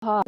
Hi.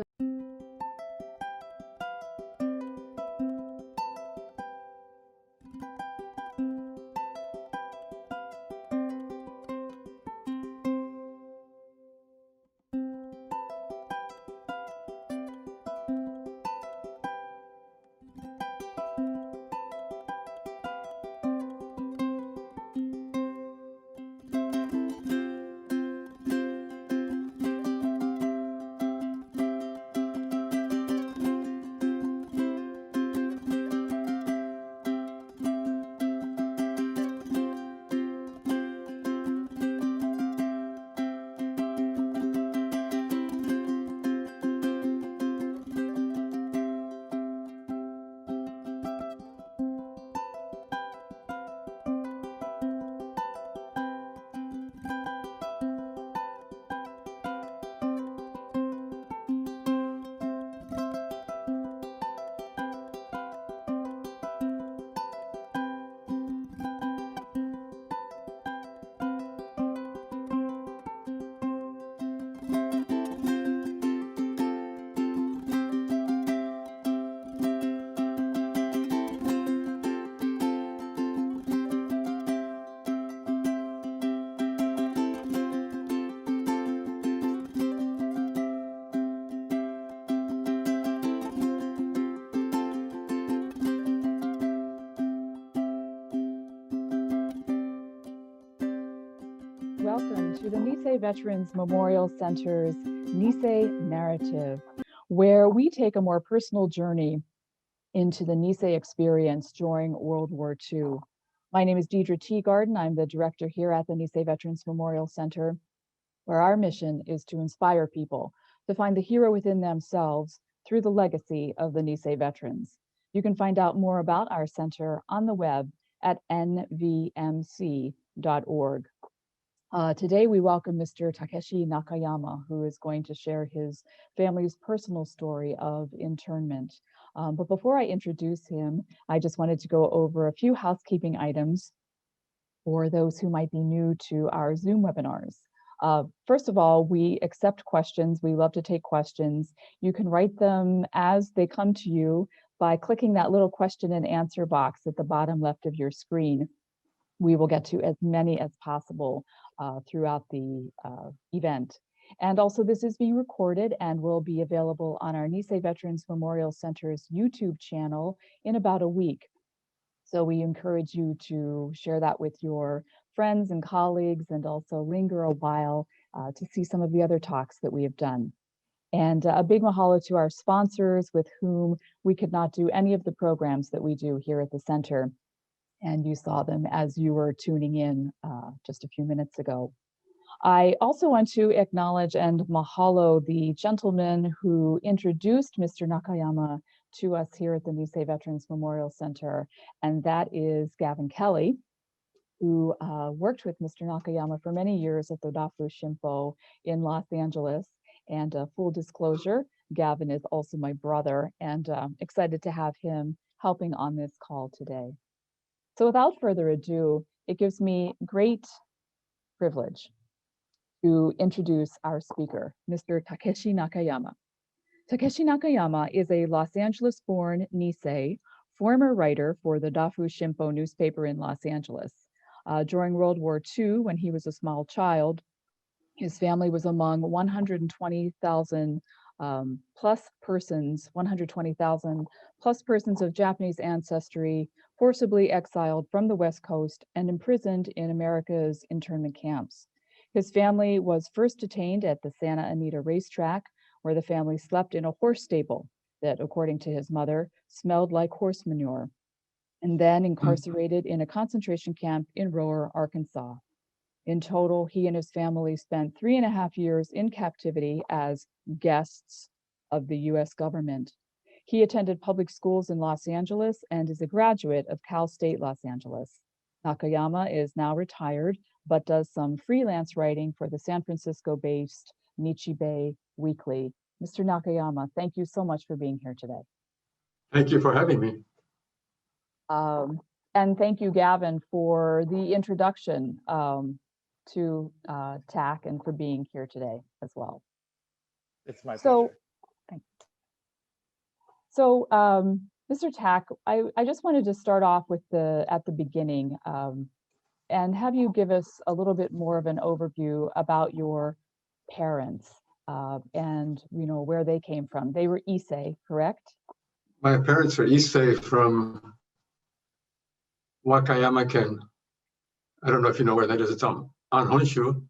Welcome to the Nisei Veterans Memorial Center's Nisei Narrative, where we take a more personal journey into the Nisei experience during World War II. My name is Deidre Teagarden. I'm the director here at the Nisei Veterans Memorial Center, where our mission is to inspire people to find the hero within themselves through the legacy of the Nisei veterans. You can find out more about our center on the web at nvmc.org. Today, we welcome Mr. Takeshi Nakayama, who is going to share his family's personal story of internment. But before I introduce him, I just wanted to go over a few housekeeping items for those who might be new to our Zoom webinars. First of all, we accept questions. We love to take questions. You can write them as they come to you by clicking that little question and answer box at the bottom left of your screen. We will get to as many as possible throughout the event. And also, this is being recorded and will be available on our Nisei Veterans Memorial Center's YouTube channel in about a week. So we encourage you to share that with your friends and colleagues, and also linger a while to see some of the other talks that we have done. And a big mahalo to our sponsors, with whom we could not do any of the programs that we do here at the center. And you saw them as you were tuning in just a few minutes ago. I also want to acknowledge and mahalo the gentleman who introduced Mr. Nakayama to us here at the Nisei Veterans Memorial Center, and that is Gavin Kelly, who worked with Mr. Nakayama for many years at the Dafu Shimpo in Los Angeles. And full disclosure, Gavin is also my brother, and excited to have him helping on this call today. So without further ado, it gives me great privilege to introduce our speaker, Mr. Takeshi Nakayama. Takeshi Nakayama is a Los Angeles-born Nisei, former writer for the Dafu Shimpo newspaper in Los Angeles. During World War II, when he was a small child, his family was among 120,000 plus persons, 120,000 plus persons of Japanese ancestry, forcibly exiled from the West Coast and imprisoned in America's internment camps. His family was first detained at the Santa Anita racetrack, where the family slept in a horse stable that, according to his mother, smelled like horse manure, and then incarcerated in a concentration camp in Rohr, Arkansas. In total, he and his family spent 3.5 years in captivity as guests of the US government. He attended public schools in Los Angeles and is a graduate of Cal State Los Angeles. Nakayama is now retired, but does some freelance writing for the San Francisco-based Nichibei Weekly. Mr. Nakayama, thank you so much for being here today. Thank you for having me. And thank you, Gavin, for the introduction to TAC and for being here today as well. It's my pleasure. So, Mr. Tack, I just wanted to start off with at the beginning, and have you give us a little bit more of an overview about your parents, and where they came from. They were Issei, correct? My parents are Issei from Wakayama Ken. I don't know if you know where that is. It's on Honshu.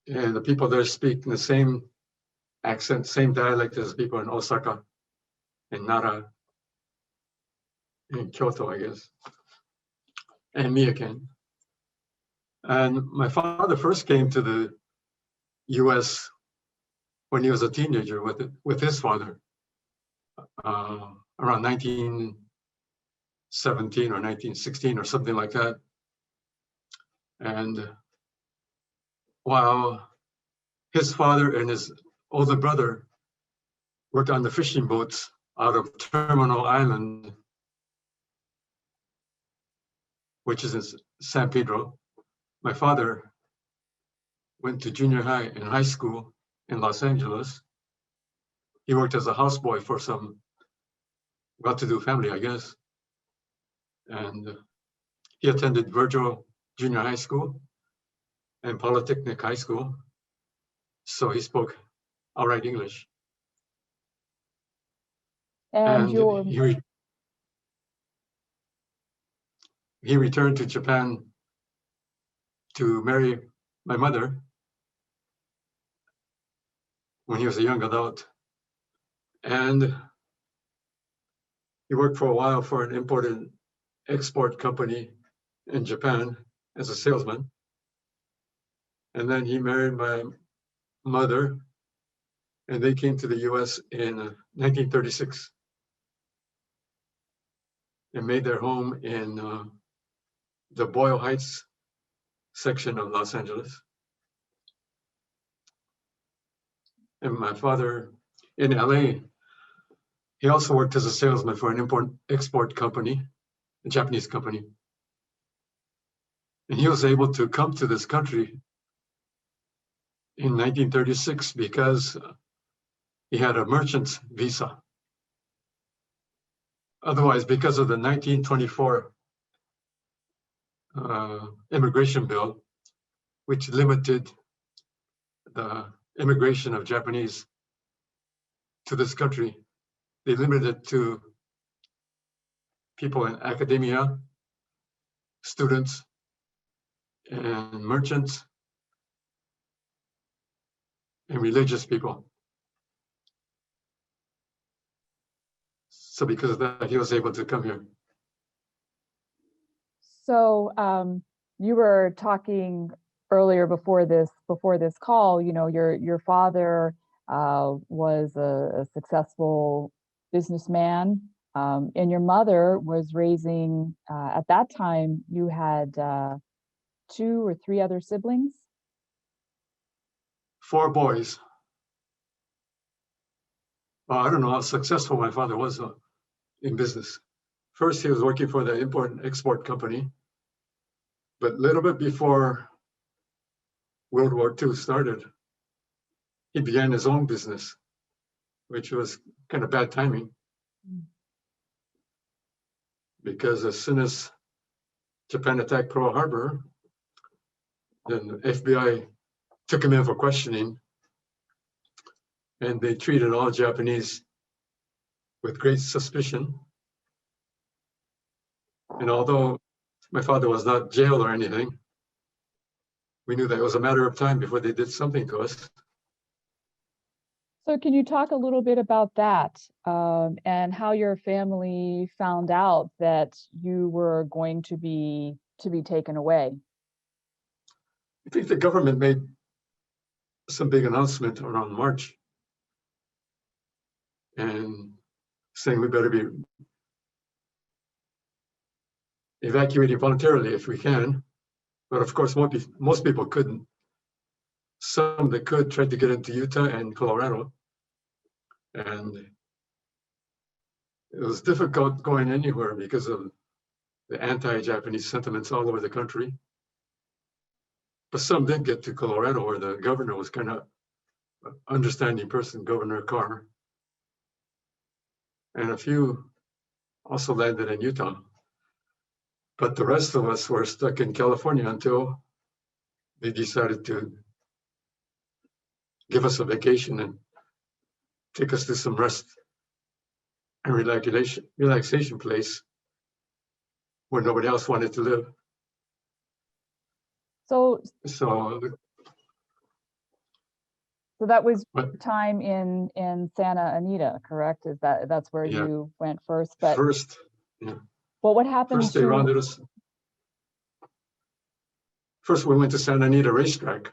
And the people there speak in the same accent, same dialect as people in Osaka and Nara and Kyoto, I guess, and Miyaken. And my father first came to the US when he was a teenager with his father, around 1917 or 1916 or something like that. And while his father and his older brother worked on the fishing boats out of Terminal Island, which is in San Pedro, my father went to junior high and high school in Los Angeles. He worked as a houseboy for some well-to-do family, I guess. And he attended Virgil Junior High School and Polytechnic High School. So he spoke all right English. And he returned to Japan to marry my mother when he was a young adult. And he worked for a while for an import and export company in Japan as a salesman. And then he married my mother, and they came to the US in 1936 and made their home in the Boyle Heights section of Los Angeles. And my father in LA, he also worked as a salesman for an import-export company, a Japanese company. And he was able to come to this country in 1936 because he had a merchant's visa. Otherwise, because of the 1924 immigration bill, which limited the immigration of Japanese to this country, they limited it to people in academia, students, and merchants, and religious people. So because of that, he was able to come here. So, you were talking earlier before this call. Your father was a successful businessman, and your mother was raising. At that time, you had 2 or 3 other siblings. 4 boys. Well, I don't know how successful my father was in business. First, he was working for the import and export company, but a little bit before World War II started, he began his own business, which was kind of bad timing. Because as soon as Japan attacked Pearl Harbor, then the FBI took him in for questioning, and they treated all Japanese with great suspicion. And although my father was not jailed or anything, we knew that it was a matter of time before they did something to us. So can you talk a little bit about that, and how your family found out that you were going to be taken away? I think the government made some big announcement around March and saying we better be evacuating voluntarily if we can. But of course, most people couldn't. Some that could tried to get into Utah and Colorado. And it was difficult going anywhere because of the anti-Japanese sentiments all over the country. But some did get to Colorado, where the governor was kind of an understanding person, Governor Carr. and a few also landed in Utah. But the rest of us were stuck in California until they decided to give us a vacation and take us to some rest and relaxation place where nobody else wanted to live. So So, so that was but time in Santa Anita, correct? Is that's where yeah, you went first? But yeah, what happened first they to? rounded us. First we went to Santa Anita racetrack.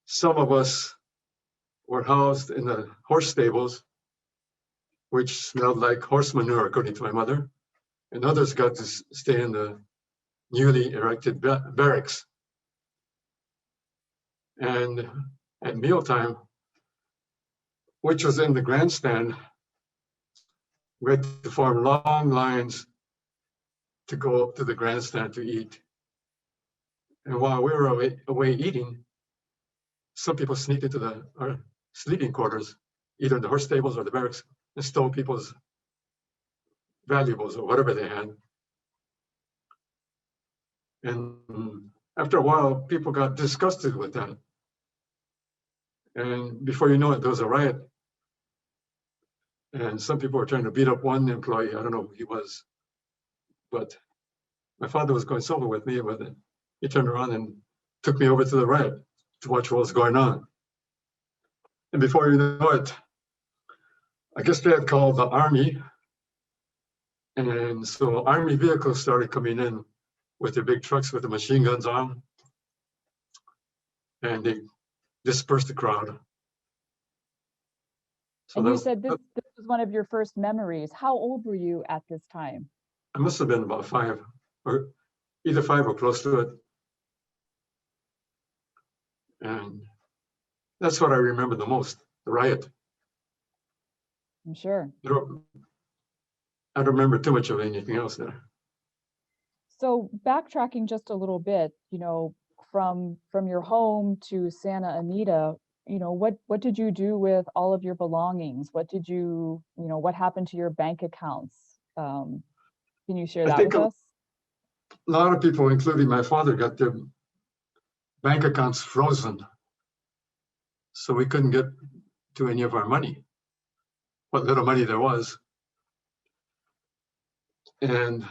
Some of us were housed in the horse stables, which smelled like horse manure, according to my mother, and others got to stay in the newly erected barracks. And at mealtime, which was in the grandstand, we had to form long lines to go up to the grandstand to eat. And while we were away eating, some people sneaked into our sleeping quarters, either in the horse stables or the barracks, and stole people's valuables or whatever they had. And after a while, people got disgusted with that. And before you know it, there was a riot. And some people were trying to beat up one employee. I don't know who he was. But my father was going sober with me, but he turned around and took me over to the riot to watch what was going on. And before you know it, I guess they had called the army. And so army vehicles started coming in with their big trucks with the machine guns on. And they dispersed the crowd. So And you said this was one of your first memories. How old were you at this time? I must have been about 5, or either 5 or close to it. And that's what I remember the most, the riot. I'm sure. I don't remember too much of anything else there. So backtracking just a little bit, from your home to Santa Anita, what did you do with all of your belongings? What did what happened to your bank accounts? Can you share I that think with us? a lot of people, including my father, got their bank accounts frozen. So we couldn't get to any of our money, what little money there was. And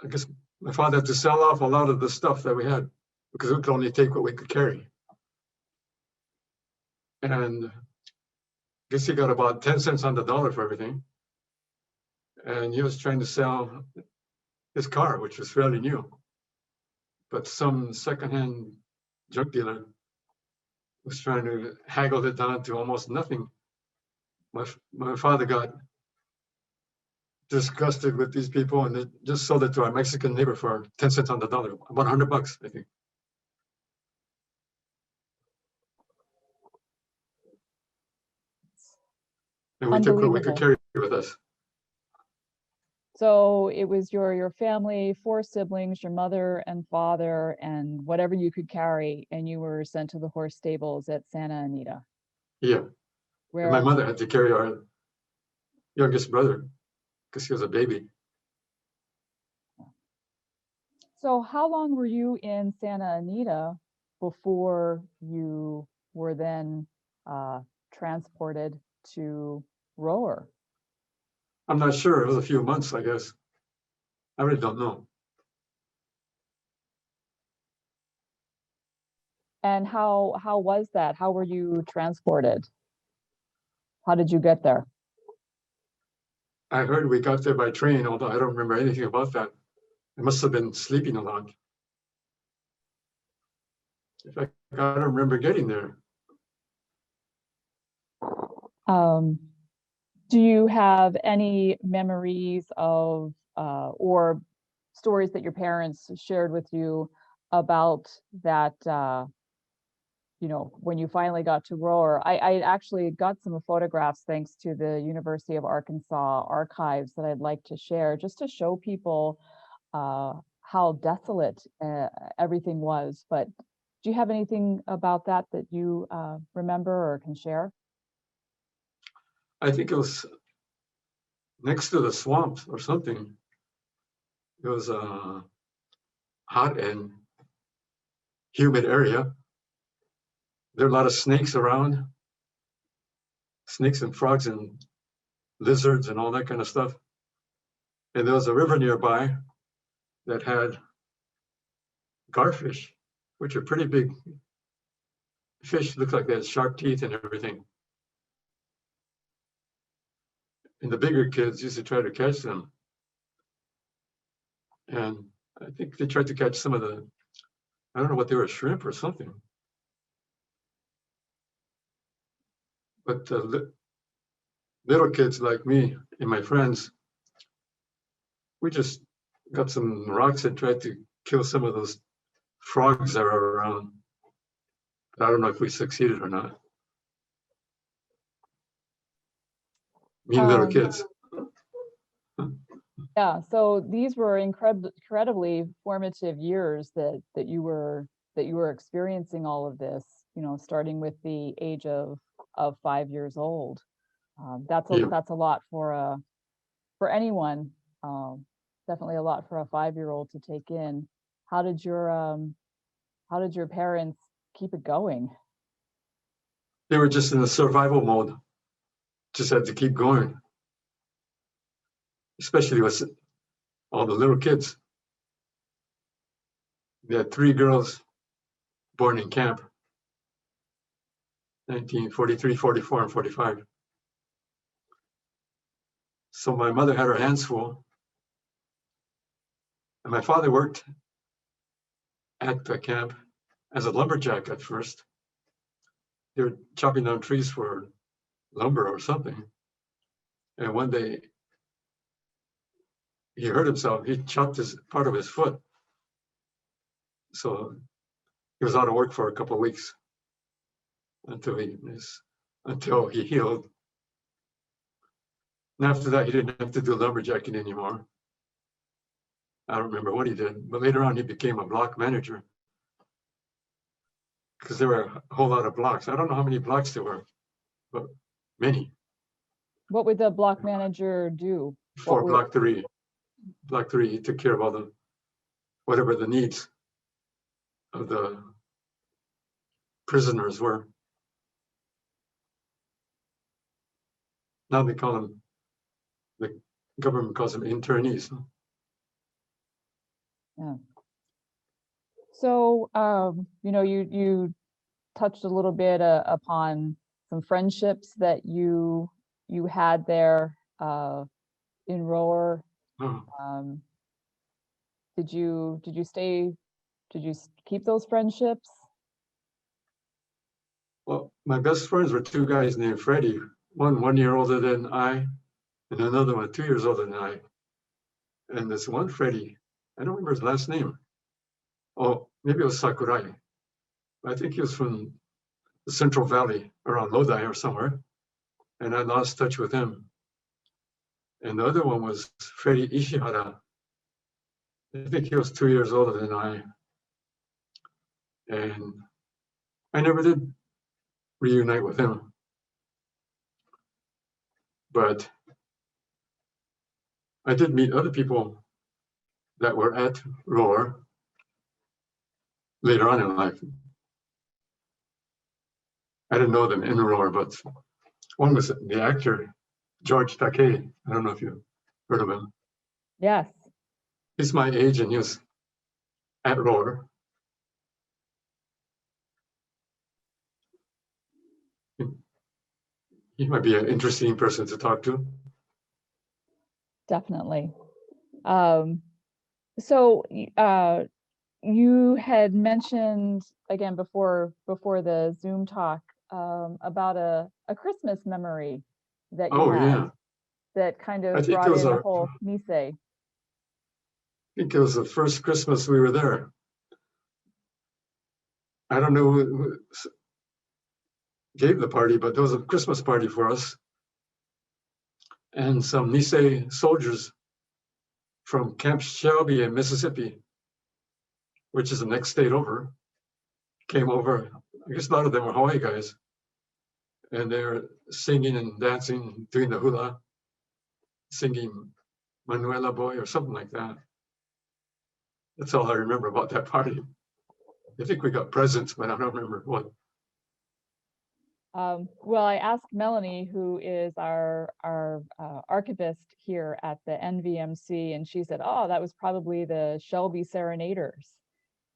I guess my father had to sell off a lot of the stuff that we had because we could only take what we could carry. And I guess he got about 10 cents on the dollar for everything. And he was trying to sell his car, which was fairly new. But some secondhand junk dealer was trying to haggle it down to almost nothing. My father got disgusted with these people and they just sold it to our Mexican neighbor for 10 cents on the dollar, about $100, I think. And we took what we could carry with us. So it was your family, 4 siblings, your mother and father, and whatever you could carry, and you were sent to the horse stables at Santa Anita. Yeah. And my mother had to carry our youngest brother because he was a baby. So how long were you in Santa Anita before you were then transported to Rower? I'm not sure. It was a few months, I guess. I really don't know. And how was that? How were you transported? How did you get there? I heard we got there by train, although I don't remember anything about that. I must have been sleeping a lot. In fact, I don't remember getting there. Do you have any memories of or stories that your parents shared with you about that, when you finally got to Rower? I actually got some photographs thanks to the University of Arkansas archives that I'd like to share just to show people how desolate everything was. But do you have anything about that you remember or can share? I think it was next to the swamps or something. It was a hot and humid area. There are a lot of snakes around, snakes and frogs and lizards and all that kind of stuff. And there was a river nearby that had garfish, which are pretty big fish. Looked like they had sharp teeth and everything. And the bigger kids used to try to catch them. And I think they tried to catch some of the, I don't know what they were, shrimp or something. But little kids like me and my friends, we just got some rocks and tried to kill some of those frogs that are around. But I don't know if we succeeded or not. Me and little kids. Yeah, so these were incredibly formative years that you were experiencing all of this, you know, starting with the age of 5 years old. That's a lot for anyone. Definitely a lot for a 5-year-old to take in. How did your parents keep it going? They were just in a survival mode. Just had to keep going. Especially with all the little kids. They had 3 girls born in camp, 1943, 44, and 45. So my mother had her hands full. And my father worked at the camp as a lumberjack at first. They were chopping down trees for lumber or something. And one day, he hurt himself. He chopped part of his foot. So he was out of work for a couple of weeks until he healed. And after that, he didn't have to do lumberjacking anymore. I don't remember what he did, but later on he became a block manager because there were a whole lot of blocks. I don't know how many blocks there were, but many. What would the block manager do? For block 3. Block 3, he took care of all whatever the needs of the prisoners were. Now they call them, the government calls them internees. Yeah. So, you know, you touched a little bit upon some friendships that you had there in Rower. Oh. Did you keep those friendships? Well, my best friends were 2 guys named Freddie, one 1 year older than I, and another one 2 years older than I. And this one Freddie, I don't remember his last name. Oh, maybe it was Sakurai. I think he was from the Central Valley around Lodi or somewhere. And I lost touch with him. And the other one was Freddie Ishihara. I think he was 2 years older than I. And I never did reunite with him. But I did meet other people that were at Roar later on in life. I didn't know them in Roar, but one was the actor, George Takei. I don't know if you heard of him. Yes. He's my age and he was at Roar. He might be an interesting person to talk to. Definitely. So you had mentioned again before the Zoom talk about a Christmas memory that you had. Yeah. That kind of brought in the whole Nisei. I think it was the first Christmas we were there. I don't know who gave the party, but there was a Christmas party for us. And some Nisei soldiers from Camp Shelby in Mississippi, which is the next state over, came over. I guess a lot of them were Hawaii guys. and they're singing and dancing, doing the hula, singing Manuela Boy or something like that. That's all I remember about that party. I think we got presents, but I don't remember what. Well, I asked Melanie, who is our archivist here at the NVMC, and she said, "Oh, that was probably the Shelby Serenaders.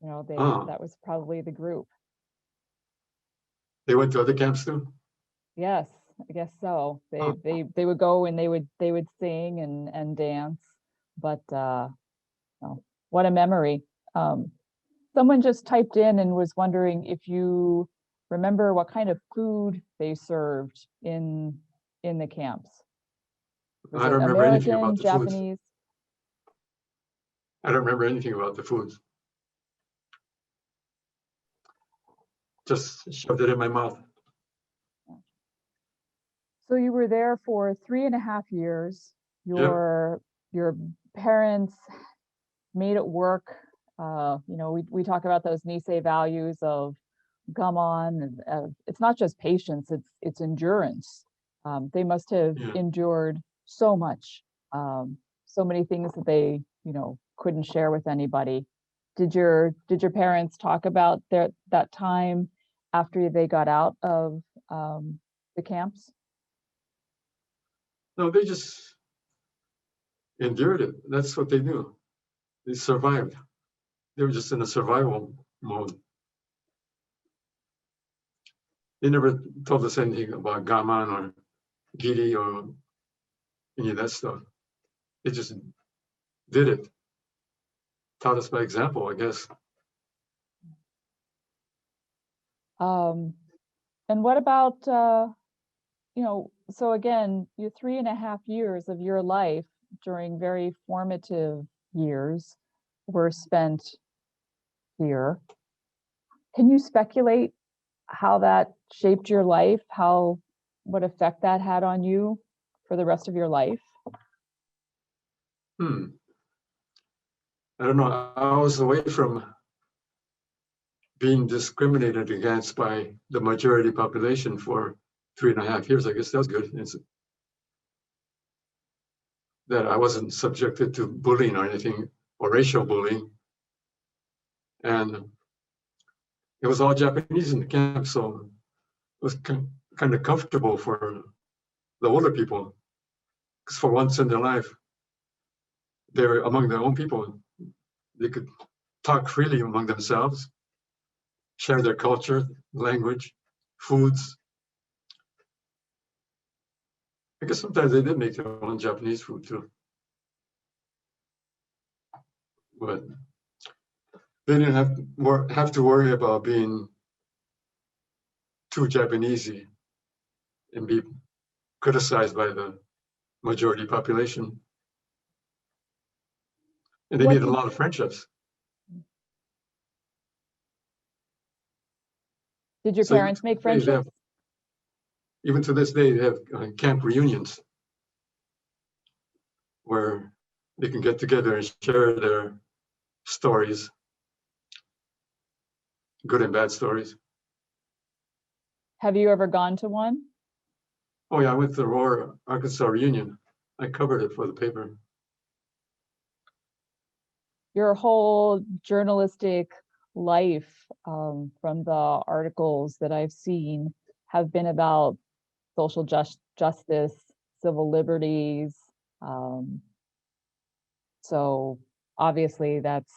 You know, that was probably the group." They went to other camps too? Yes, I guess so. They would go and they would sing and dance, but oh, what a memory. Someone just typed in and was wondering if you remember what kind of food they served in the camps. Was I it don't remember anything American, about the foods. Japanese? I don't remember anything about the foods. Just shoved it in my mouth. So you were there for 3.5 years. Your parents made it work. You know, we talk about those Nisei values of gaman. It's not just patience; it's endurance. They must have endured so much, so many things that they, you know, couldn't share with anybody. Did your parents talk about that time after they got out of the camps? No, they just endured it. That's what they do. They survived. They were just in a survival mode. They never told us anything about gaman or giri or any of that stuff. They just did it. Taught us by example, I guess. And what about, you know, so again, your 3.5 years of your life during very formative years were spent here. Can you speculate how that shaped your life, what effect that had on you for the rest of your life? I don't know. I was away from being discriminated against by the majority population for 3.5 years. I guess that's good. It's that I wasn't subjected to bullying or anything, or racial bullying. And it was all Japanese in the camp, so it was kind of comfortable for the older people, because for once in their life, they were among their own people. They could talk freely among themselves, share their culture, language, foods. I guess sometimes they did make their own Japanese food too. But they didn't have to worry about being too Japanesey and be criticized by the majority population. And they made a lot of friendships. Did your parents make friendships? Even to this day, they have camp reunions where they can get together and share their stories, good and bad stories. Have you ever gone to one? Oh yeah, I went to the Aurora, Arkansas reunion. I covered it for the paper. Your whole journalistic life, from the articles that I've seen, have been about social justice, civil liberties. So obviously that's,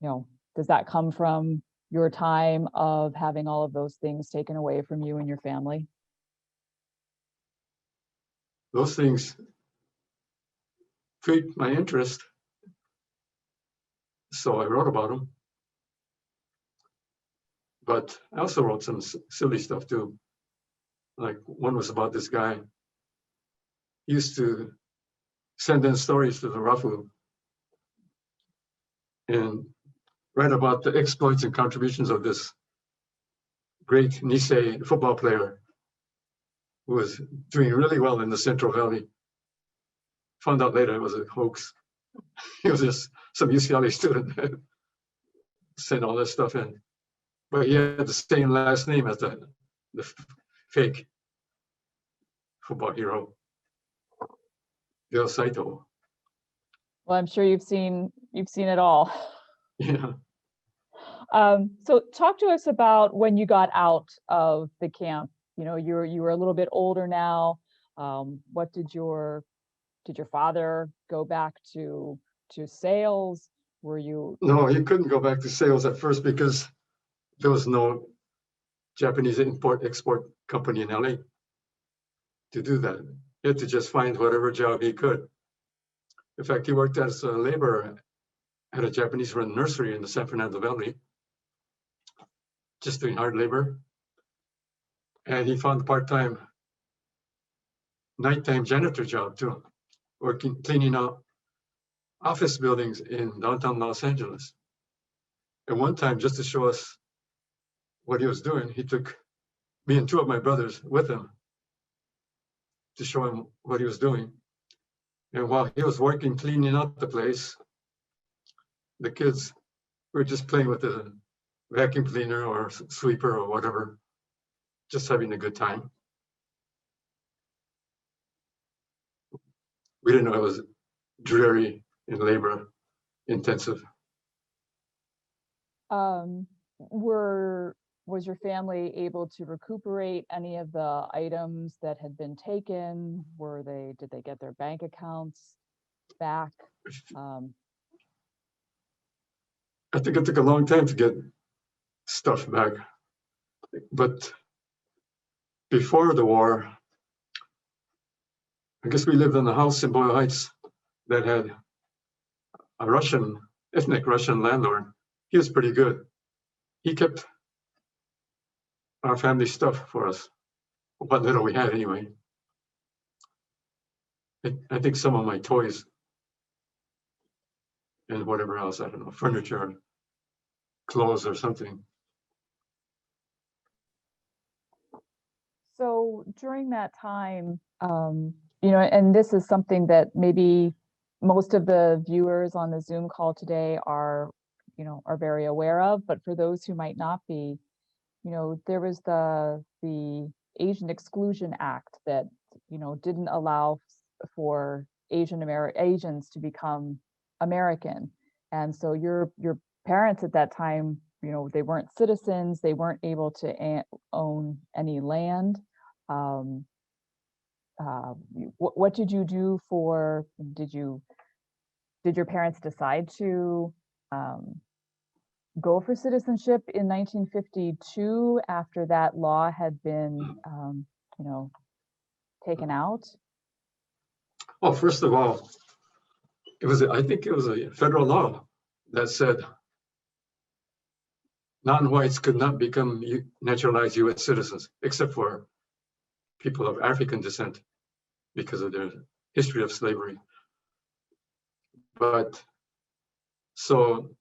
you know, does that come from your time of having all of those things taken away from you and your family? Those things piqued my interest, so I wrote about them. But I also wrote some silly stuff too. Like one was about this guy. He used to send in stories to the Rafu and write about the exploits and contributions of this great Nisei football player who was doing really well in the Central Valley. Found out later it was a hoax. He was just some UCLA student that sent all this stuff in. But he had the same last name as the fake football hero, Bill Saito. Well, I'm sure you've seen it all. Yeah. So talk to us about when you got out of the camp. You know, you were a little bit older now. What did your father go back to sales? Were you? No, he couldn't go back to sales at first because there was no Japanese import-export company in LA to do that. He had to just find whatever job he could. In fact, he worked as a laborer at a Japanese-run nursery in the San Fernando Valley, just doing hard labor. And he found a part-time nighttime janitor job too, working, cleaning out office buildings in downtown Los Angeles. And one time, just to show us what he was doing, he took me and two of my brothers with him to show him what he was doing. And while he was working, cleaning out the place, the kids were just playing with the vacuum cleaner or sweeper or whatever, just having a good time. We didn't know it was dreary and labor intensive. Was your family able to recuperate any of the items that had been taken? Did they get their bank accounts back? I think it took a long time to get stuff back. But before the war, I guess we lived in a house in Boyle Heights that had a ethnic Russian landlord. He was pretty good. He kept our family stuff for us, what little we had anyway. I think some of my toys and whatever else, I don't know, furniture, clothes or something. So during that time, you know, and this is something that maybe most of the viewers on the Zoom call today are very aware of, but for those who might not be, you know, there was the Asian Exclusion Act that, you know, didn't allow for Asians to become American. And so your parents at that time, you know, they weren't citizens, they weren't able to own any land. What did you do did your parents decide to go for citizenship in 1952 after that law had been, you know, taken out? Well, first of all, I think it was a federal law that said non-whites could not become naturalized U.S. citizens, except for people of African descent because of their history of slavery. But so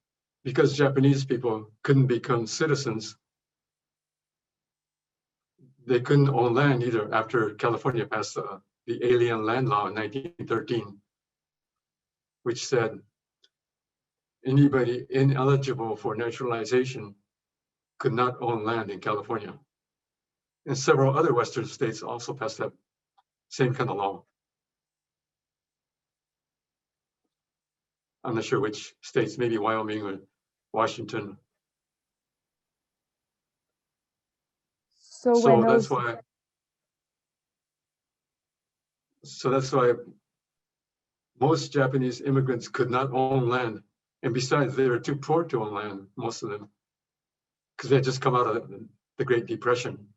because Japanese people couldn't become citizens, they couldn't own land either after California passed the Alien Land Law in 1913, which said anybody ineligible for naturalization could not own land in California. And several other Western states also passed that same kind of law. I'm not sure which states, maybe Wyoming or Washington. So that's why most Japanese immigrants could not own land. And besides, they were too poor to own land, most of them, because they had just come out of the Great Depression.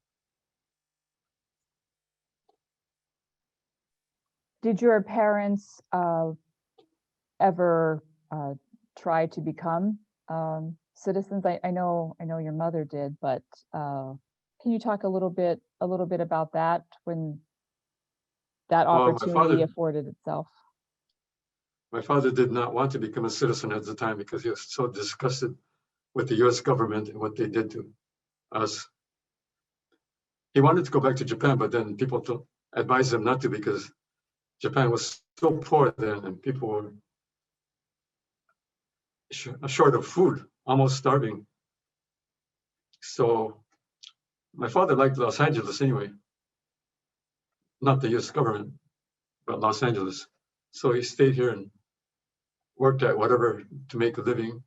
Did your parents ever try to become citizens? I know your mother did, but can you talk a little bit about that, when that opportunity afforded itself? My father did not want to become a citizen at the time because he was so disgusted with the US government and what they did to us. He wanted to go back to Japan, but then people advised him not to because Japan was so poor then and people were short of food, almost starving. So my father liked Los Angeles anyway. not the US government, but Los Angeles. So he stayed here and worked at whatever to make a living.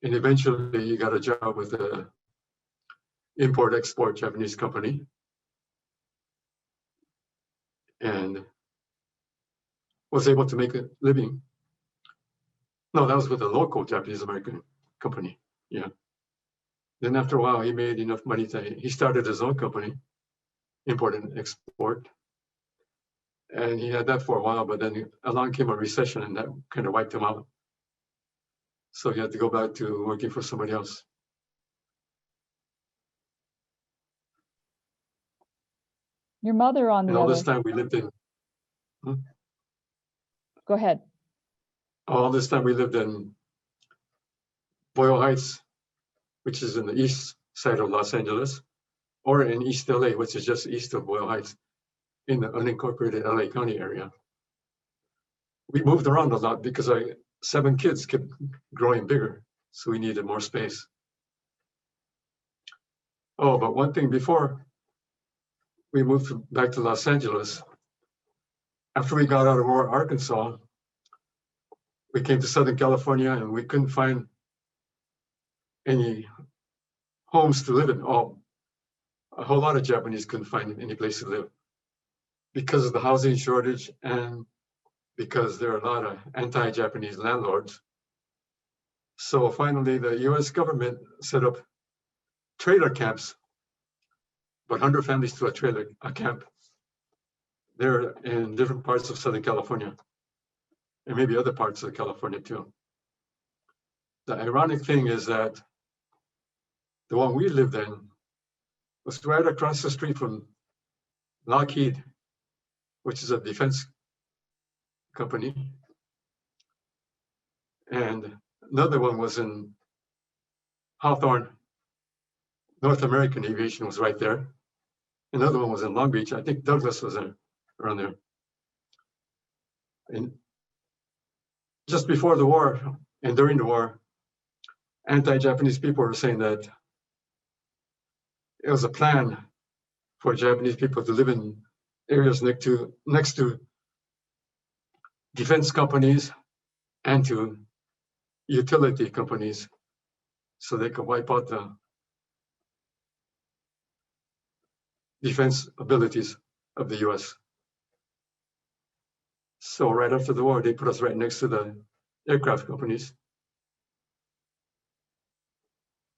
And eventually he got a job with a import-export Japanese company. And was able to make a living. No, that was with a local Japanese American company. Yeah. Then after a while, he made enough money he started his own company, import and export. And he had that for a while, but then along came a recession and that kind of wiped him out. So he had to go back to working for somebody else. Your mother on the And all other. this time we lived in. Go ahead. All this time we lived in Boyle Heights, which is in the east side of Los Angeles, or in East LA, which is just east of Boyle Heights in the unincorporated LA County area. We moved around a lot because 7 kids kept growing bigger, so we needed more space. Oh, but one thing before we moved back to Los Angeles, after we got out of Aurora, Arkansas, we came to Southern California and we couldn't find any homes to live in. Oh, a whole lot of Japanese couldn't find any place to live because of the housing shortage and because there are a lot of anti-Japanese landlords. So finally, the US government set up trailer camps, but 100 families to a camp. They're in different parts of Southern California and maybe other parts of California too. The ironic thing is that the one we lived in was right across the street from Lockheed, which is a defense company. And another one was in Hawthorne. North American Aviation was right there. Another one was in Long Beach. I think Douglas was there, around there. And just before the war and during the war, anti-Japanese people were saying that it was a plan for Japanese people to live in areas next to defense companies and to utility companies so they could wipe out the defense abilities of the US. So right after the war, they put us right next to the aircraft companies.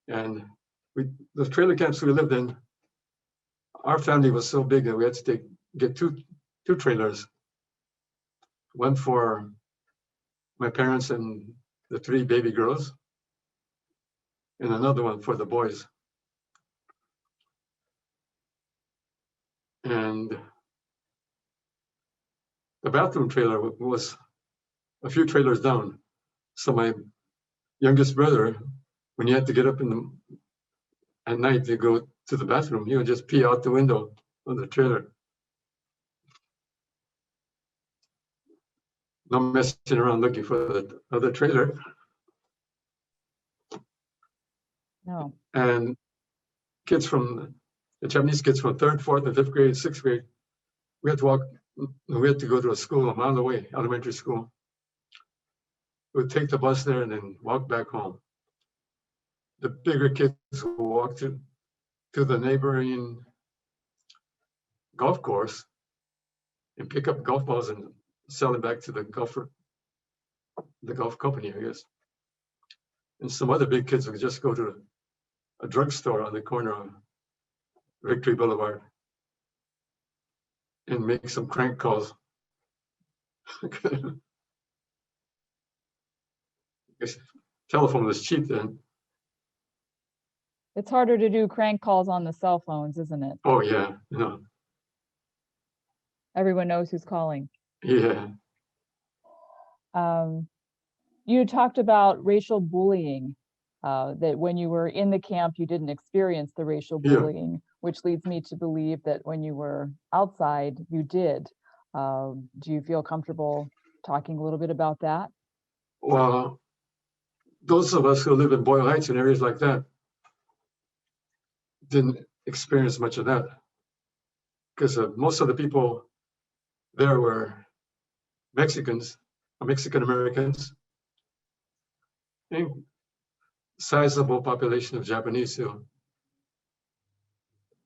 And the trailer camps we lived in, our family was so big that we had to get two trailers. One for my parents and the 3 baby girls, and another one for the boys. And the bathroom trailer was a few trailers down. So my youngest brother, when he had to get up at night to go to the bathroom, he would just pee out the window of the trailer. No messing around looking for the other trailer. No. And the Japanese kids from 3rd, 4th, and 5th grade, 6th grade, we had to go to a school a mile away, elementary school. We would take the bus there and then walk back home. The bigger kids would walk to the neighboring golf course and pick up golf balls and sell them back to the golf company, I guess. And some other big kids would just go to a drugstore on the corner of Victory Boulevard and make some crank calls. Telephone was cheap then. It's harder to do crank calls on the cell phones, isn't it? Oh yeah, no. Everyone knows who's calling. Yeah. You talked about racial bullying, that when you were in the camp, you didn't experience the racial bullying, which leads me to believe that when you were outside, you did. Do you feel comfortable talking a little bit about that? Well, those of us who live in Boyle Heights and areas like that didn't experience much of that. because most of the people there were Mexicans, Mexican Americans, and sizable population of Japanese too.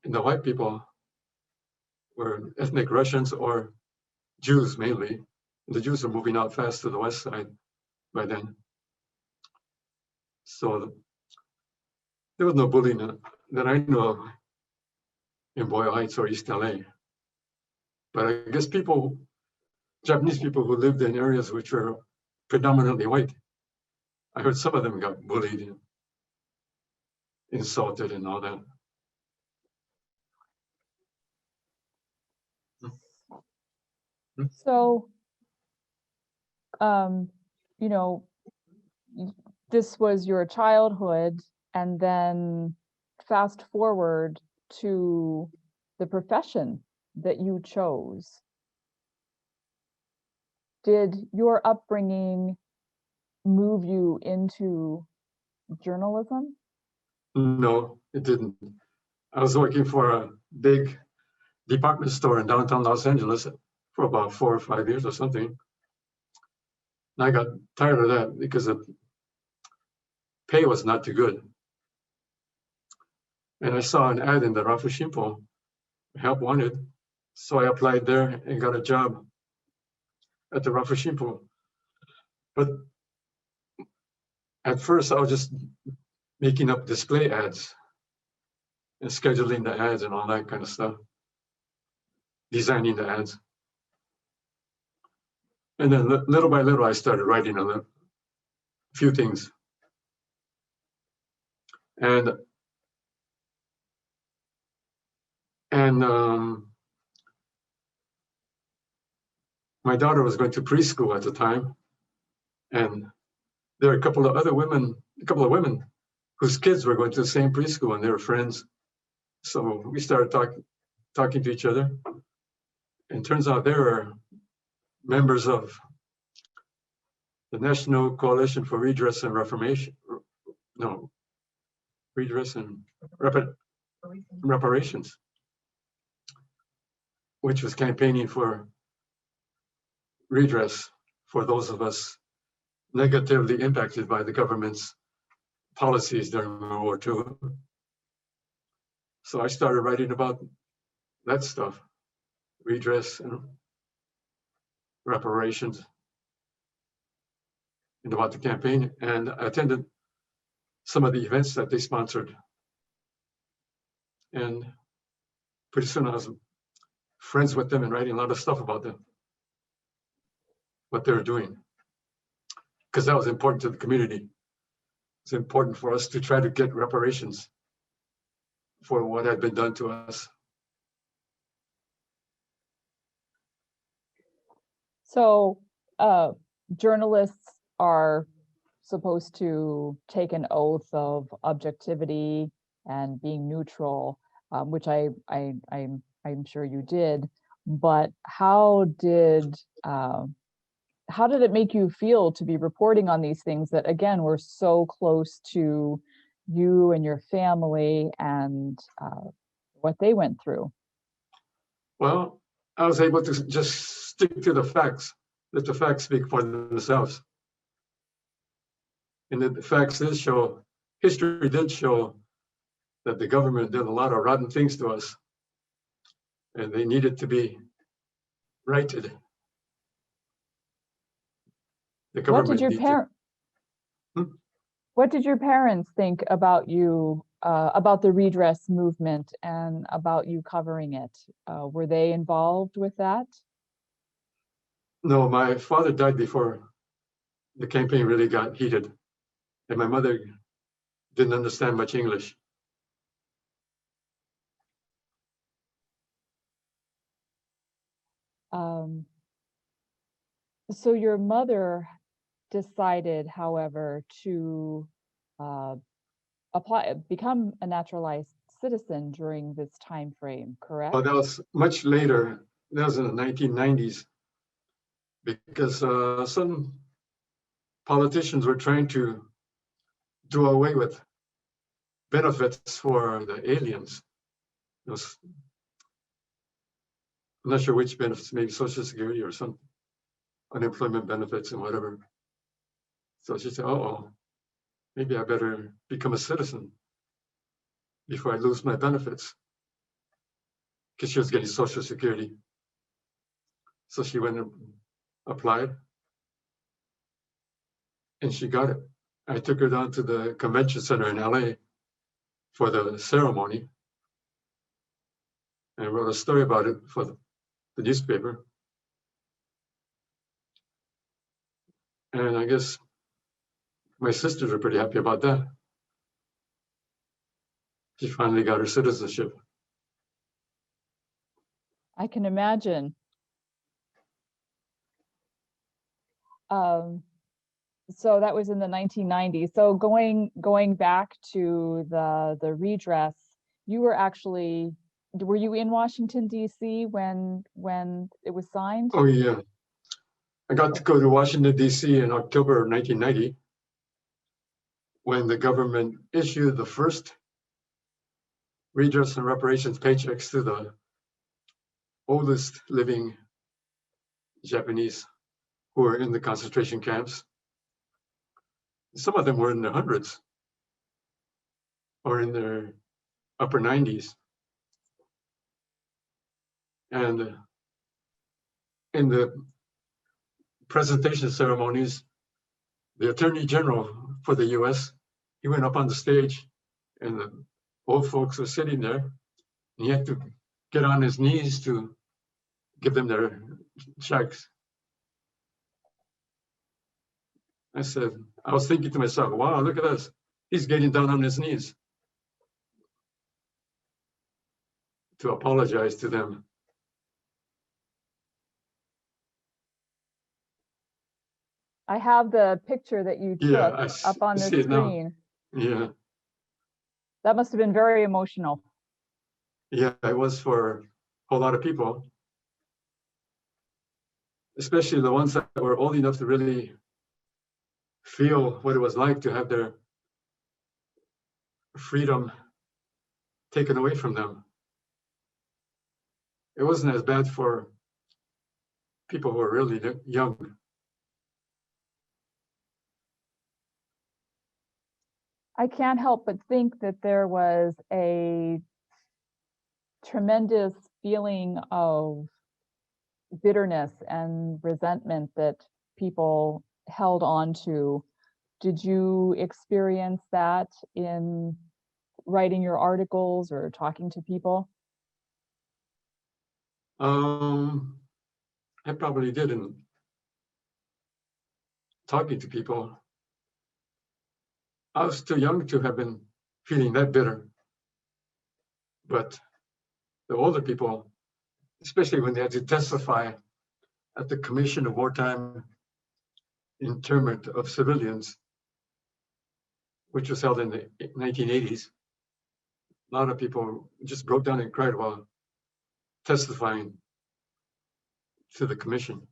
And the white people were ethnic Russians or Jews mainly. The Jews were moving out fast to the west side by then. So there was no bullying that I know of in Boyle Heights or East LA. But I guess Japanese people who lived in areas which were predominantly white, I heard some of them got bullied and insulted and all that. So, you know, this was your childhood, and then fast forward to the profession that you chose. Did your upbringing move you into journalism? No, it didn't. I was working for a big department store in downtown Los Angeles for about 4 or 5 years or something. And I got tired of that because the pay was not too good. And I saw an ad in the Rafu Shimpo, help wanted. So I applied there and got a job at the Rafu Shimpo. But at first I was just making up display ads and scheduling the ads and all that kind of stuff, designing the ads. And then little by little, I started writing a few things. And my daughter was going to preschool at the time. And there were a couple of women whose kids were going to the same preschool and they were friends. So we started talking to each other. And turns out they were members of the National Coalition for Redress and Reparations, which was campaigning for redress for those of us negatively impacted by the government's policies during World War II. So I started writing about that stuff, redress and reparations, and about the campaign. And I attended some of the events that they sponsored. And pretty soon I was friends with them and writing a lot of stuff about them, what they were doing, because that was important to the community. It's important for us to try to get reparations for what had been done to us. So journalists are supposed to take an oath of objectivity and being neutral, which I'm sure you did. But how did it make you feel to be reporting on these things that, again, were so close to you and your family and what they went through? Well, I was able to just stick to the facts, let the facts speak for themselves. And the facts did show, history did show that the government did a lot of rotten things to us and they needed to be righted. The government What did your parents think about you, about the redress movement and about you covering it? Were they involved with that? No, my father died before the campaign really got heated. And my mother didn't understand much English. So your mother decided, however, to become a naturalized citizen during this time frame, correct? Well, that was much later. That was in the 1990s, because some politicians were trying to do away with benefits for the aliens. I'm not sure which benefits, maybe Social Security or some unemployment benefits and whatever. So she said, oh, maybe I better become a citizen before I lose my benefits, because she was getting Social Security. So she went and applied, and she got it. I took her down to the convention center in LA for the ceremony and wrote a story about it for the newspaper. And I guess my sisters are pretty happy about that. She finally got her citizenship. I can imagine. So that was in the 1990s. So going back to the redress, you were actually, were you in Washington, D.C. when it was signed? Oh yeah, I got to go to Washington, D.C. in October of 1990 when the government issued the first redress and reparations paychecks to the oldest living Japanese who were in the concentration camps. Some of them were in their hundreds or in their upper 90s. And in the presentation ceremonies, the Attorney General for the US, he went up on the stage and the old folks were sitting there, and he had to get on his knees to give them their checks. I was thinking to myself, wow, look at this. He's getting down on his knees to apologize to them. I have the picture that you took up on the screen. Yeah. That must have been very emotional. Yeah, it was for a whole lot of people, especially the ones that were old enough to really feel what it was like to have their freedom taken away from them. It wasn't as bad for people who were really young. I can't help but think that there was a tremendous feeling of bitterness and resentment that people held on to. Did you experience that in writing your articles or talking to people? I probably did in talking to people. I was too young to have been feeling that bitter. But the older people, especially when they had to testify at the Commission of Wartime Internment of Civilians, which was held in the 1980s, a lot of people just broke down and cried while testifying to the commission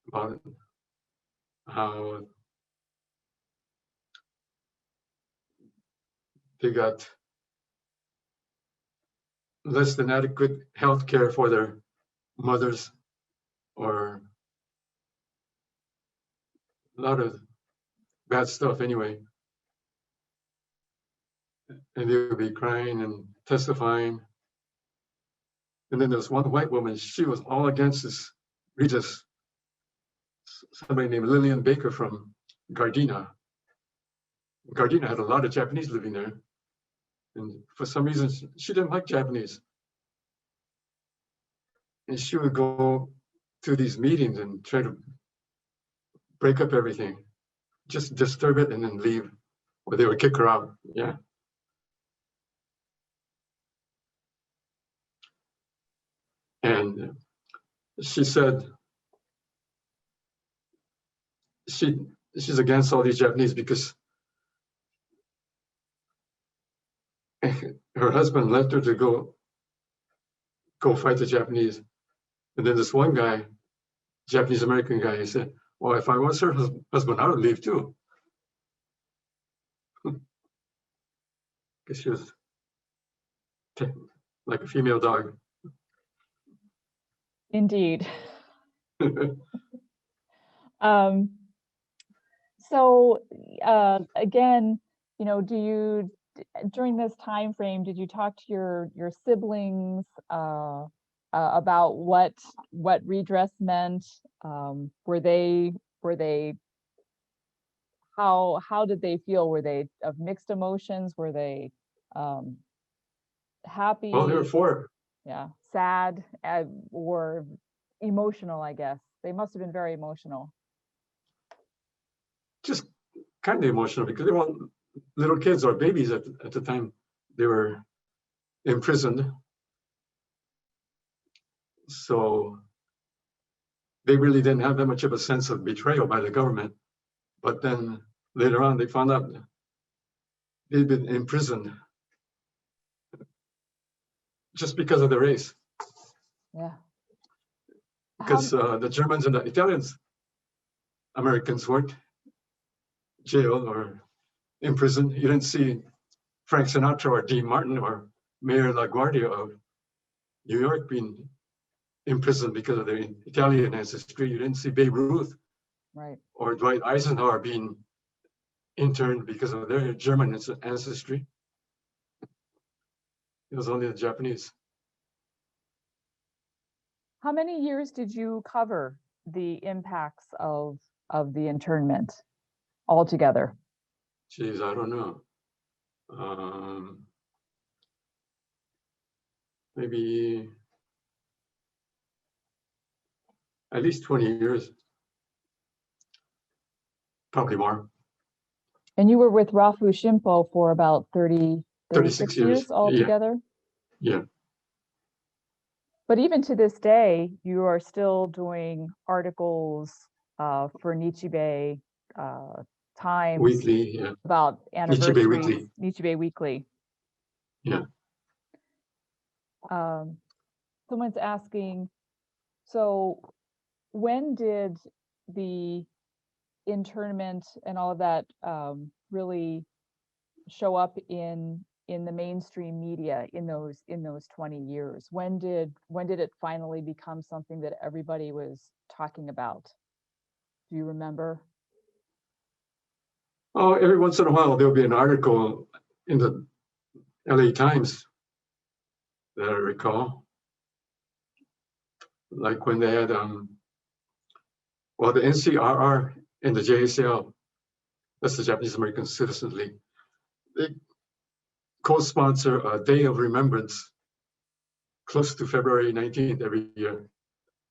about how they got less than adequate health care for their mothers, or a lot of bad stuff anyway. And they would be crying and testifying. And then there was one white woman, she was all against this redress. Somebody named Lillian Baker from Gardena. Gardena had a lot of Japanese living there. And for some reason, she didn't like Japanese. And she would go to these meetings and try to break up everything, just disturb it and then leave, or they would kick her out. Yeah. And she said she's against all these Japanese because her husband left her to go fight the Japanese. And then this one guy, Japanese American guy, he said, well, if I was her husband, I would leave too. Because she was like a female dog. Indeed. Um, so again, you know, during this time frame, did you talk to your siblings about what redress meant? Were they how did they feel? Were they of mixed emotions? Were they um, Well, there were happy? four, Yeah, sad, or emotional? I guess they must have been very emotional. just kind of emotional because they weren't little kids or babies at the time they were imprisoned. So they really didn't have that much of a sense of betrayal by the government. But then later on, they found out they'd been imprisoned just because of their race. Yeah. Because the Germans and the Italians, Americans weren't jailed or imprisoned. You didn't see Frank Sinatra or Dean Martin or Mayor LaGuardia of New York being imprisoned because of their Italian ancestry. You didn't see Babe Ruth Right. or Dwight Eisenhower being interned because of their German ancestry. It was only the Japanese. How many years did you cover the impacts of the internment altogether? Geez, I don't know. Um, maybe at least 20 years, probably more. And you were with Rafu Shimpo for about 36 36 years. years altogether? Yeah. But even to this day, you are still doing articles for Nichibei Times Weekly. Yeah. about Nichibei anniversaries, Weekly. Nichibei Weekly. Yeah. Someone's asking, so when did the internment and all of that really show up in the mainstream media in those 20 years? When did it finally become something that everybody was talking about? Do you remember? Oh, every once in a while there'll be an article in the LA Times that I recall. Like when they had well, the NCRR and the JACL, that's the Japanese American Citizens League, they co-sponsor a Day of Remembrance close to February 19th every year.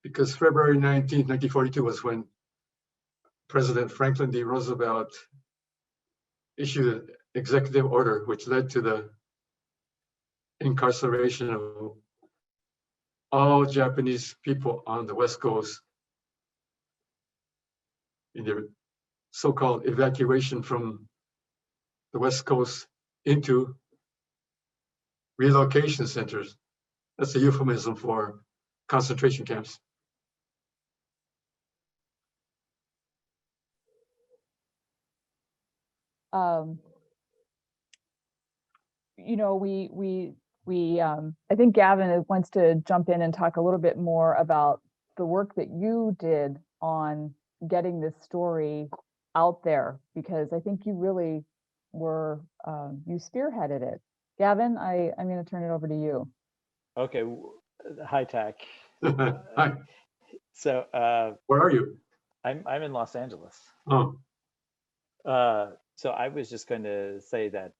Because February 19th, 1942 was when President Franklin D. Roosevelt issued an executive order which led to the incarceration of all Japanese people on the West Coast in the so-called evacuation from the West Coast into relocation centers. That's a euphemism for concentration camps. You know, I think Gavin wants to jump in and talk a little bit more about the work that you did on getting this story out there, because I think you really were, you spearheaded it. Gavin, I'm going to turn it over to you. Okay, hi, Tak. Hi, So where are you? I'm in Los Angeles. Oh, So I was just going to say that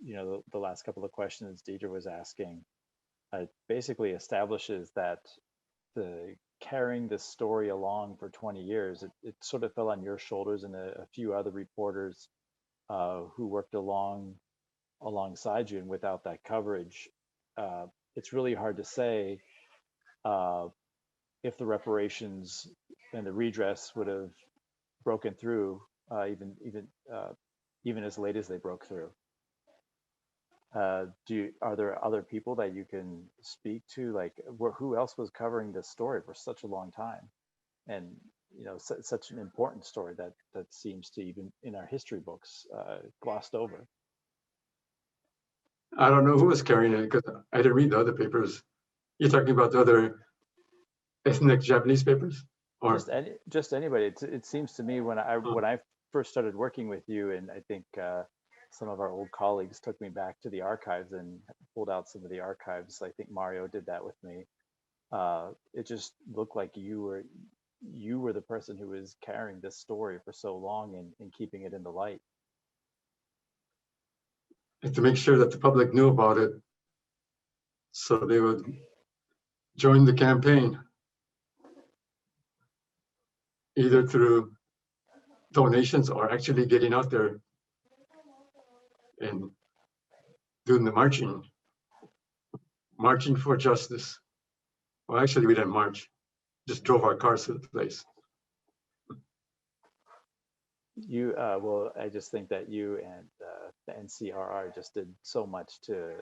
you know, the last couple of questions Deidre was asking basically establishes that the carrying this story along for 20 years, it sort of fell on your shoulders and a few other reporters who worked alongside you, and without that coverage, it's really hard to say if the reparations and the redress would have broken through even as late as they broke through. Are there other people that you can speak to, like who else was covering this story for such a long time, and you know, such an important story that seems to, even in our history books, glossed over? I don't know who was carrying it because I didn't read the other papers. You're talking about the other ethnic Japanese papers? Or just anybody. It seems to me when I first started working with you, and I think some of our old colleagues took me back to the archives and pulled out some of the archives. I think Mario did that with me. It just looked like you were the person who was carrying this story for so long and keeping it in the light. and to make sure that the public knew about it, so they would join the campaign, either through donations or actually getting out there and doing the marching for justice. Well, actually, we didn't march, just drove our cars to the place. Well, I just think that you and the NCRR just did so much to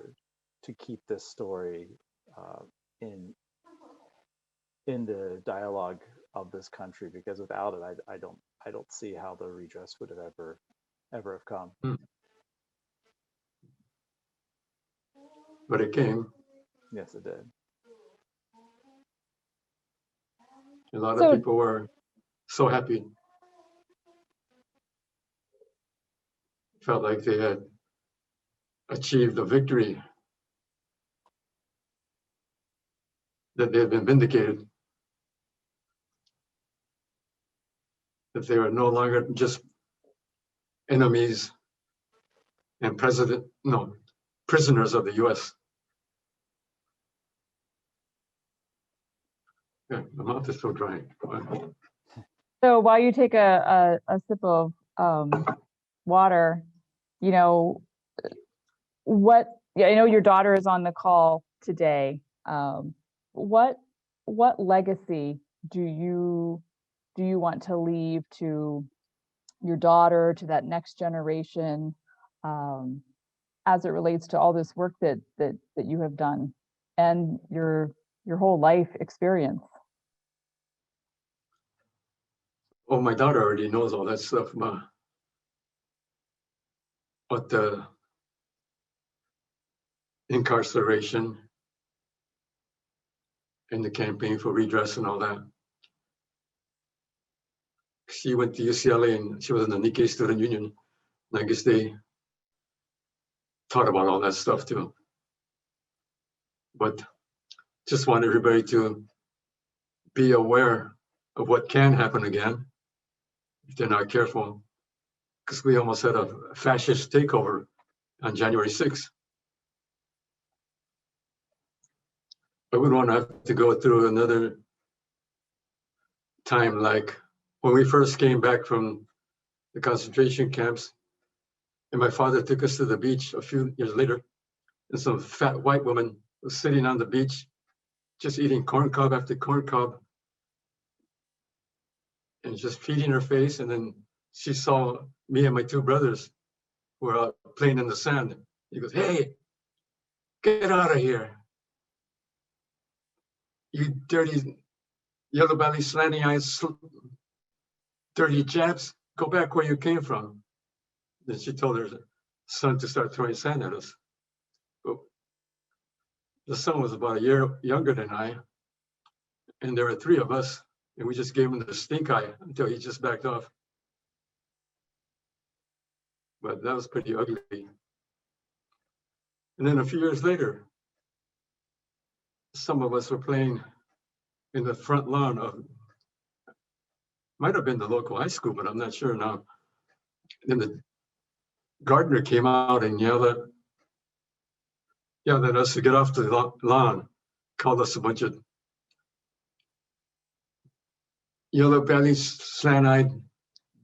keep this story in the dialogue of this country, because without it, I don't see how the redress would have ever have come. But it came. Yes, it did. A lot of people were so happy. Felt like they had achieved a victory, that they had been vindicated, that they were no longer just enemies and prisoners of the US. Yeah, my mouth is so dry. So while you take a sip of water, you know, I know your daughter is on the call today. What legacy do you want to leave to your daughter, to that next generation, as it relates to all this work that you have done and your whole life experience? Oh, my daughter already knows all that stuff, but the incarceration and the campaign for redress and all that. She went to UCLA and she was in the Nikkei Student Union. And I guess they taught about all that stuff too. But just want everybody to be aware of what can happen again if they're not careful, because we almost had a fascist takeover on January 6th. I wouldn't want to have to go through another time like when we first came back from the concentration camps, and my father took us to the beach a few years later, and some fat white woman was sitting on the beach just eating corn cob after corn cob and just feeding her face. And then she saw me and my two brothers who were out playing in the sand. He goes, "Hey, get out of here, you dirty yellow belly, slanty eyes, dirty Japs, go back where you came from." Then she told her son to start throwing sand at us. But the son was about a year younger than I, and there were three of us, and we just gave him the stink eye until he just backed off. But that was pretty ugly. And then a few years later, some of us were playing in the front lawn of, might have been the local high school, but I'm not sure now. Then the gardener came out and yelled at us to get off the lawn, called us a bunch of yellow-bellied, slant-eyed,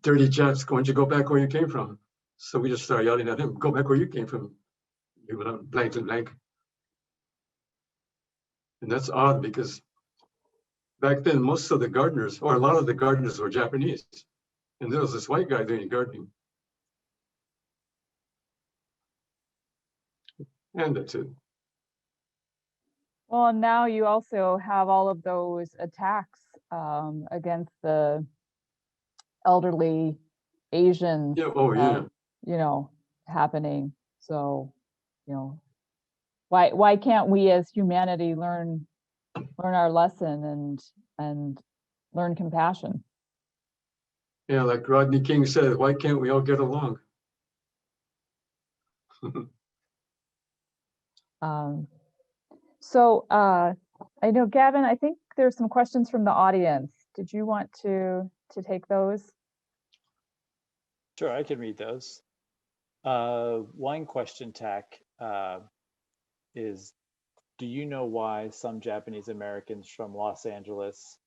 dirty Japs. Why don't you go back where you came from? So we just started yelling at him, "Go back where you came from, you blank and blank." And that's odd because back then, most of the gardeners, or a lot of the gardeners, were Japanese. And there was this white guy doing gardening. And that's it. Well, now you also have all of those attacks against the elderly Asians, happening. So, why can't we as humanity learn learn our lesson and learn compassion. Yeah, like Rodney King said, why can't we all get along? So I know, Gavin, I think there's some questions from the audience. Did you want to take those? Sure, I can read those. One question, Tak, is, do you know why some Japanese Americans from Los Angeles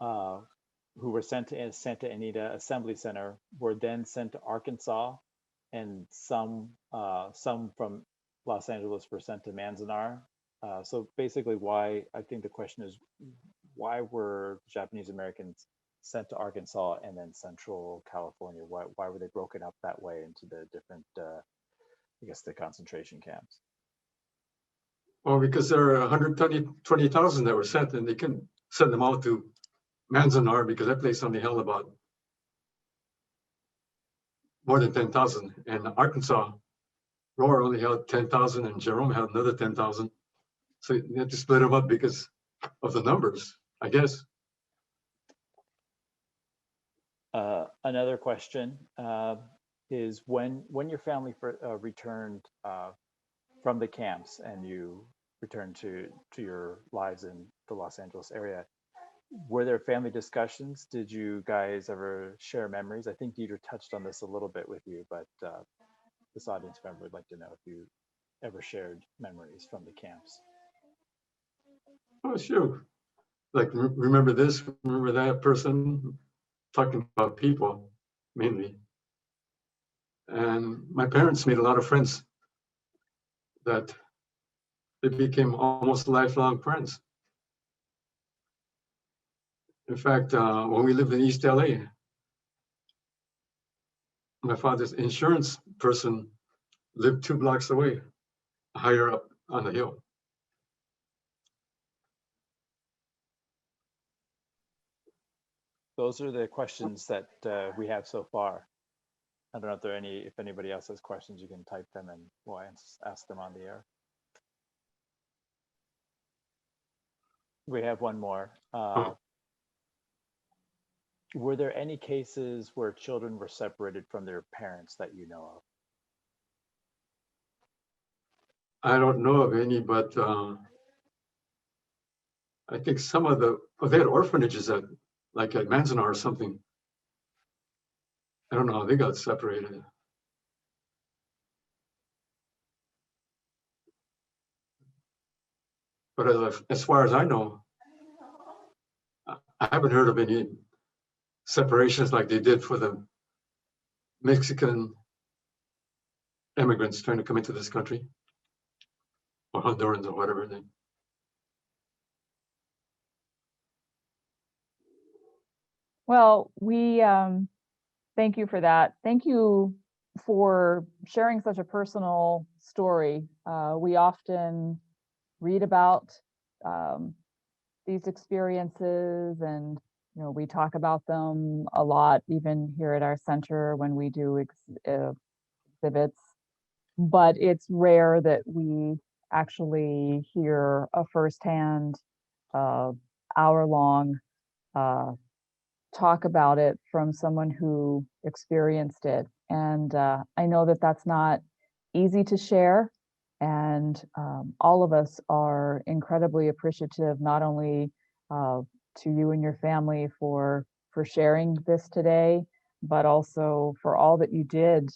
who were sent to Santa Anita Assembly Center were then sent to Arkansas, and some from Los Angeles were sent to Manzanar? So basically, why, I think the question is, why were Japanese Americans sent to Arkansas and then Central California? Why were they broken up that way into the different, I guess, the concentration camps? Well, because there are 120,000 that were sent, and they couldn't send them out to Manzanar because that place only held about more than 10,000. And Arkansas, Roar only held 10,000, and Jerome had another 10,000. So you had to split them up because of the numbers, I guess. Another question is, when your family returned from the camps and you returned to your lives in the Los Angeles area, were there family discussions? Did you guys ever share memories? I think Deidre touched on this a little bit with you, but this audience member would like to know if you ever shared memories from the camps. Oh, sure. Like, remember this, remember that person, talking about people mainly. And my parents made a lot of friends that they became almost lifelong friends. In fact, when we lived in East LA, my father's insurance person lived 2 blocks away, higher up on the hill. Those are the questions that we have so far. I don't know if anybody else has questions, you can type them and we'll ask them on the air. We have one more. Were there any cases where children were separated from their parents that you know of? I don't know of any, but I think some of they had orphanages like at Manzanar or something. I don't know how they got separated. But as far as I know, I haven't heard of any separations like they did for the Mexican immigrants trying to come into this country, or Hondurans or whatever. Well, we thank you for that. Thank you for sharing such a personal story. We often read about these experiences, and we talk about them a lot, even here at our center when we do exhibits. But it's rare that we actually hear a firsthand, hour-long talk about it from someone who experienced it. And I know that that's not easy to share. And all of us are incredibly appreciative, not only to you and your family for sharing this today, but also for all that you did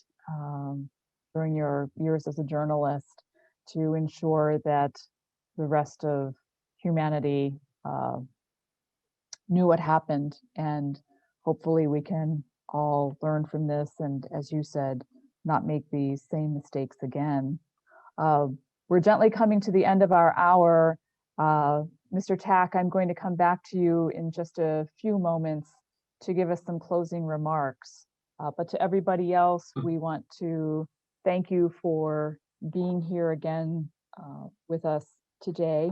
during your years as a journalist to ensure that the rest of humanity knew what happened. And hopefully we can all learn from this, and as you said, not make these same mistakes again. We're gently coming to the end of our hour. Mr. Tak, I'm going to come back to you in just a few moments to give us some closing remarks. But to everybody else, we want to thank you for being here again with us today,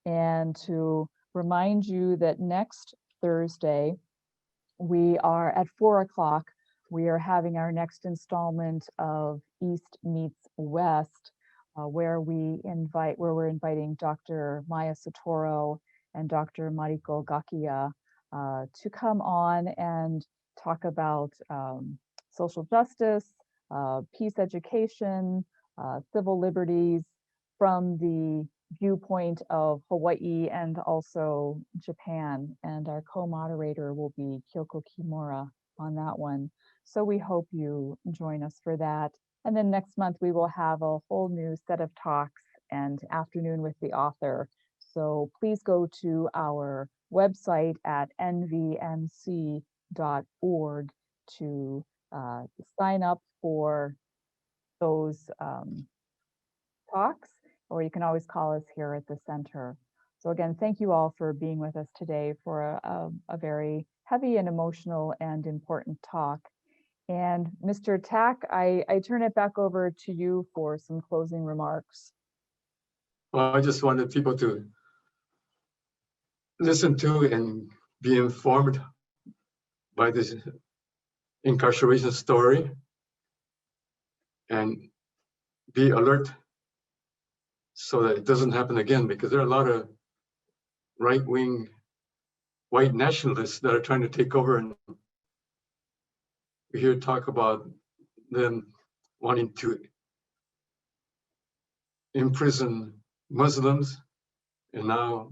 and to remind you that next Thursday, we are at 4 o'clock. We are having our next installment of East Meets West. where we're inviting Dr. Maya Sotoro and Dr. Mariko Gakia to come on and talk about social justice, peace education, civil liberties from the viewpoint of Hawaii and also Japan. And our co-moderator will be Kyoko Kimura on that one. So we hope you join us for that. And then next month, we will have a whole new set of talks and afternoon with the author. So please go to our website at nvmc.org to sign up for those talks, or you can always call us here at the center. So again, thank you all for being with us today for a very heavy and emotional and important talk. And Mr. Tak, I turn it back over to you for some closing remarks. Well, I just wanted people to listen to and be informed by this incarceration story and be alert so that it doesn't happen again, because there are a lot of right-wing white nationalists that are trying to take over, and we hear talk about them wanting to imprison Muslims, and now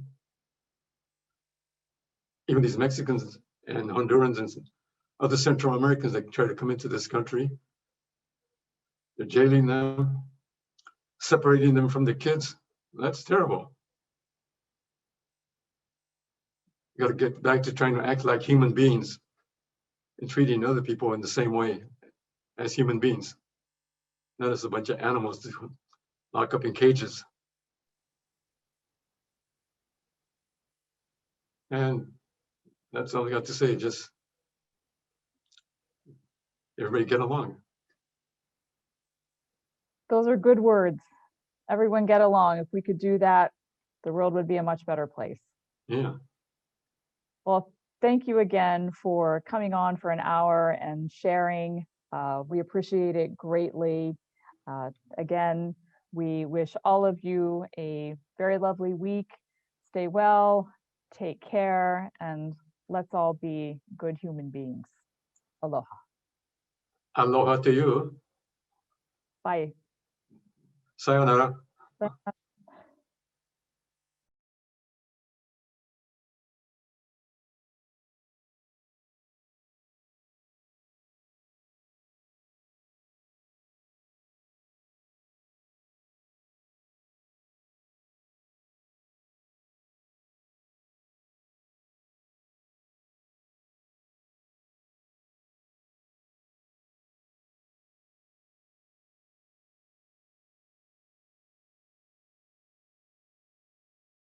even these Mexicans and Hondurans and other Central Americans that try to come into this country, they're jailing them, separating them from the kids. That's terrible. You got to get back to trying to act like human beings and treating other people in the same way as human beings, not as a bunch of animals to lock up in cages. And that's all I got to say. Just everybody get along. Those are good words. Everyone get along. If we could do that, the world would be a much better place. Yeah. Well, thank you again for coming on for an hour and sharing. We appreciate it greatly. Again, we wish all of you a very lovely week. Stay well, take care, and let's all be good human beings. Aloha. Aloha to you. Bye. Sayonara.